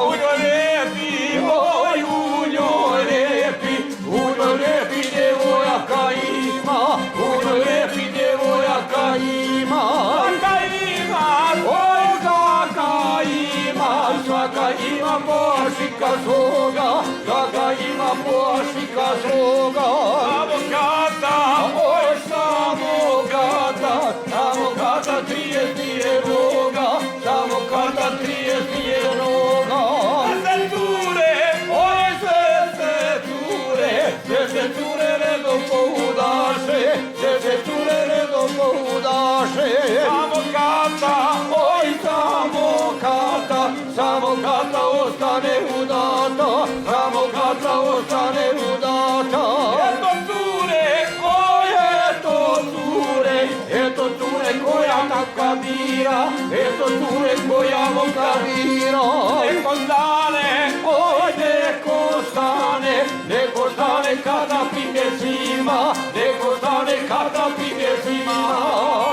u njoj lijepi, oj u njoj lijepi djevojaka ima, u njoj lijepi djevojaka ima. Svaka ima bošika svoga, svaka ima bošika svoga. Samo kata 30 je roga, samo kata 30 je roga. Sve se cure redom pohudaše, sve se cure redom pohudaše. Samo kata ostane udata, samo kata ostane udata. Eto cure, svira, eto tu je koja vokavira. Neko stane, oj neko stane kada pije zima, neko stane kada pije zima.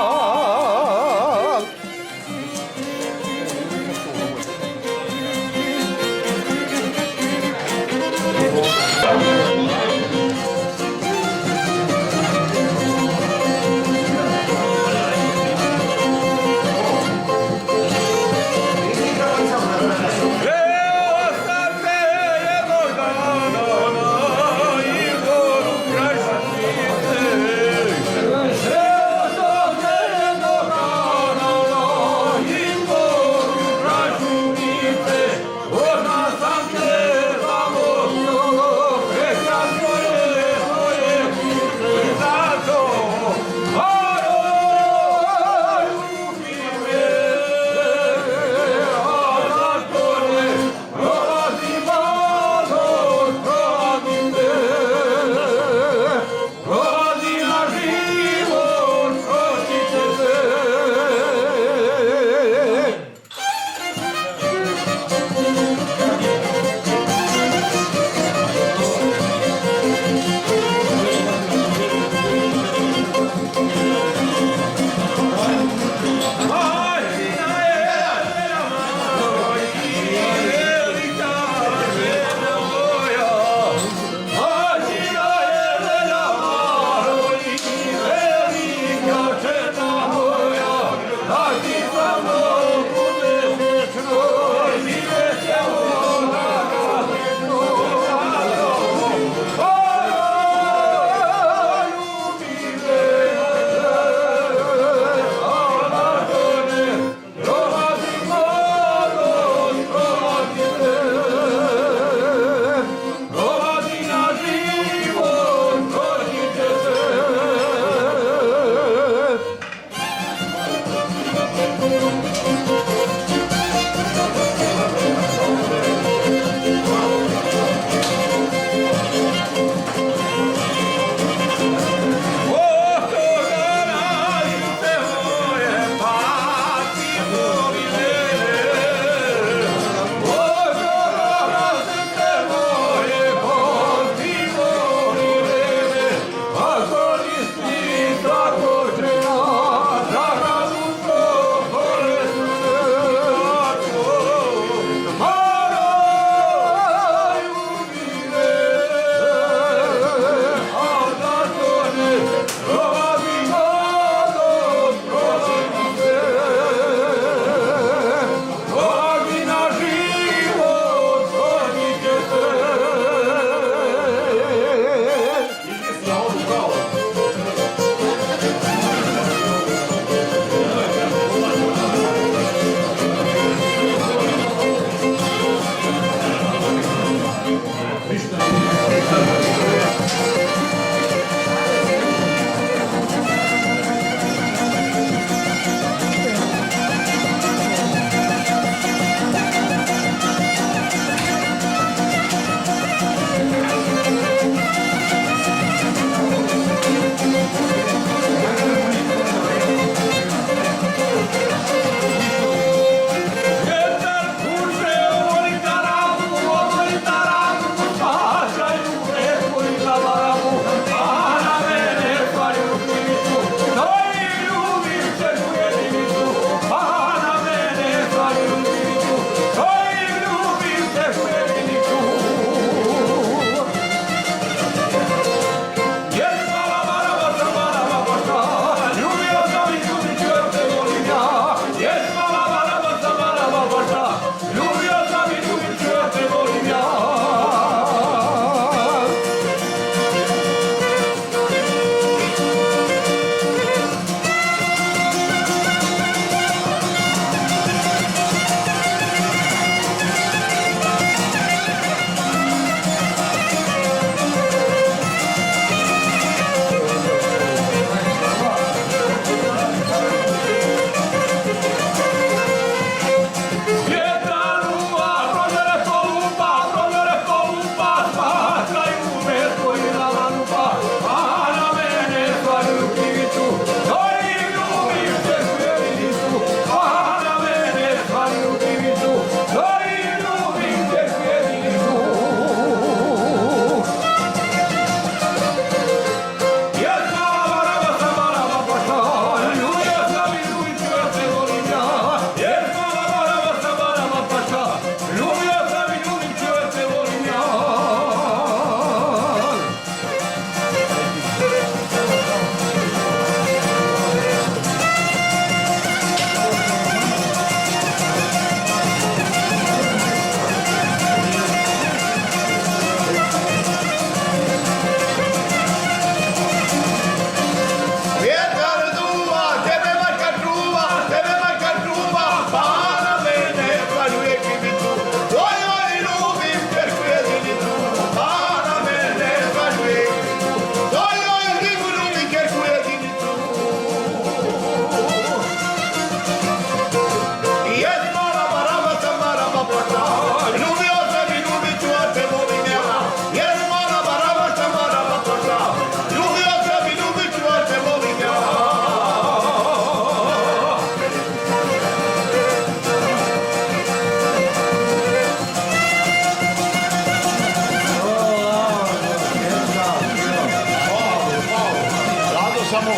samo.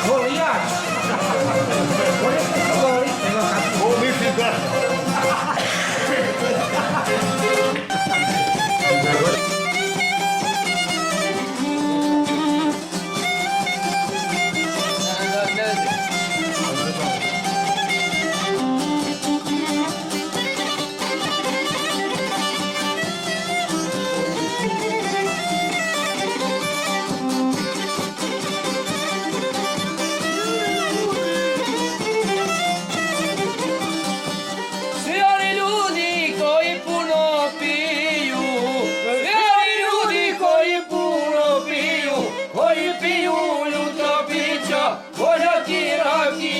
Golijač. Ovo misli da. Svi oni ljudi koji puno piju, svi oni ljudi koji puno piju, koji piju ljuta pića, konjak i rakiju.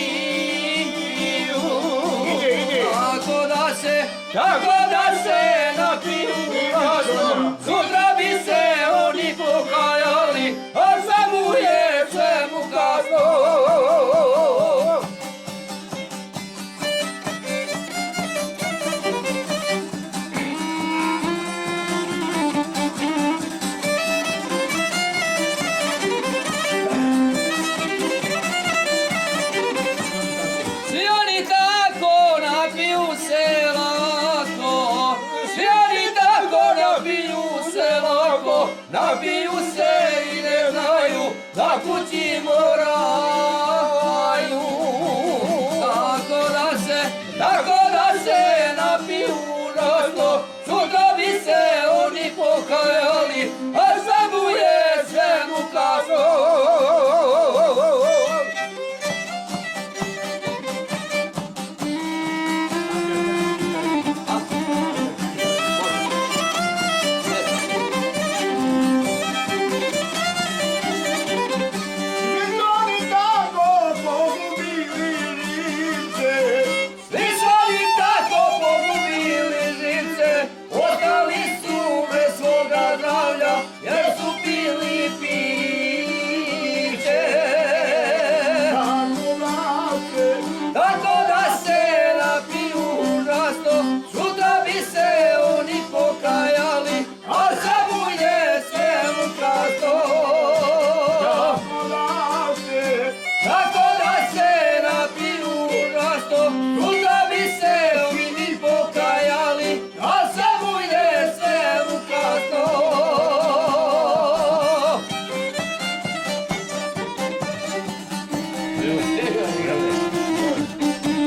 Tako da se napiju razno, sutra bi se oni pokajali, a samo je svemu kasno. Svi oni tako napiju se lako, svi oni tako napiju se lako, napiju se i ne znaju da kući moraju. Tako da se napiju lako, sutra bi se oni pokajali, a samo je svemu kasno. Svi su oni tako pogubili živce, ostali su bez svoga zdravlja, jer su pili piće. Tako da se napiju užasno, sutra bi se oni pokajali, a samo je svemu kasno. Tako da se napiju užasno, sutra bi se oni pokajali, a samo je svemu kasno.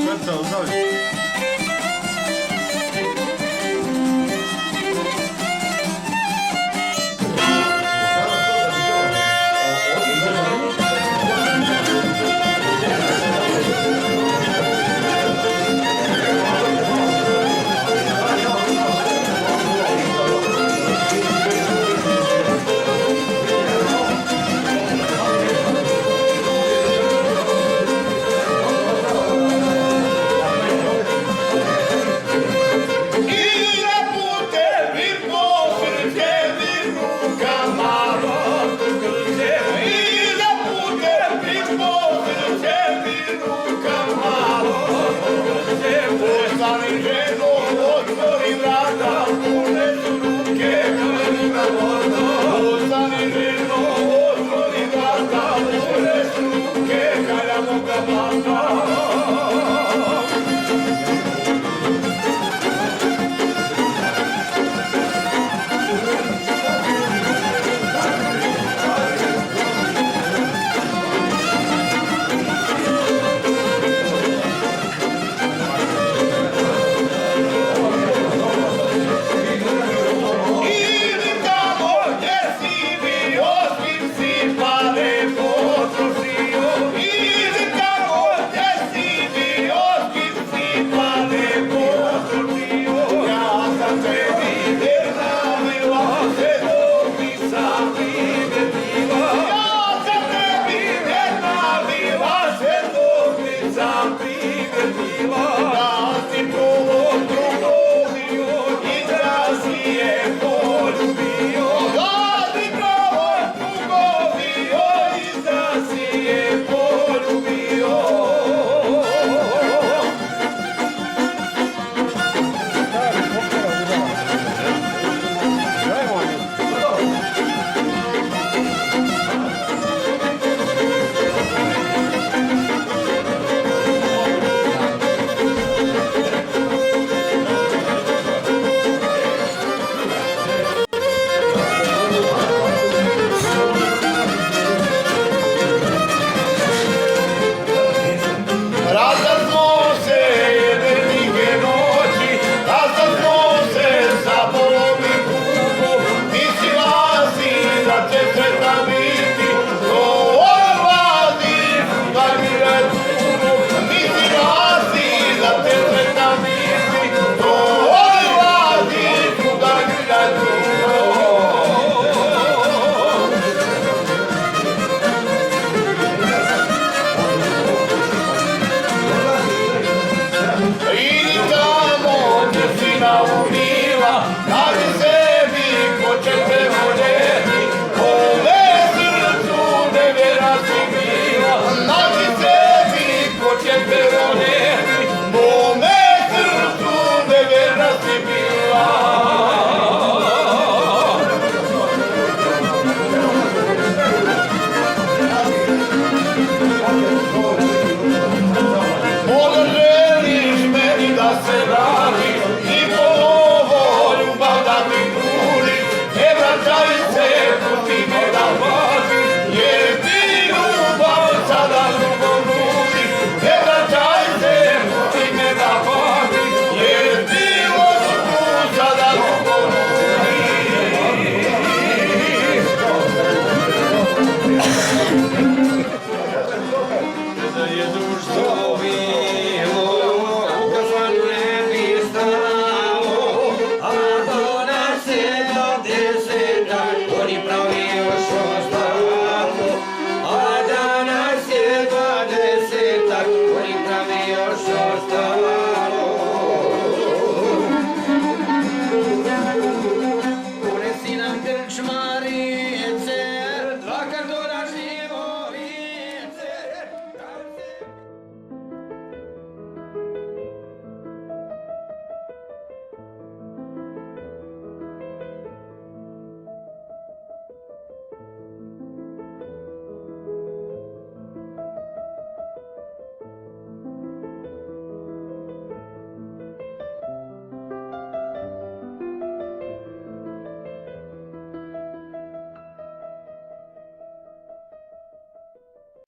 Sve to,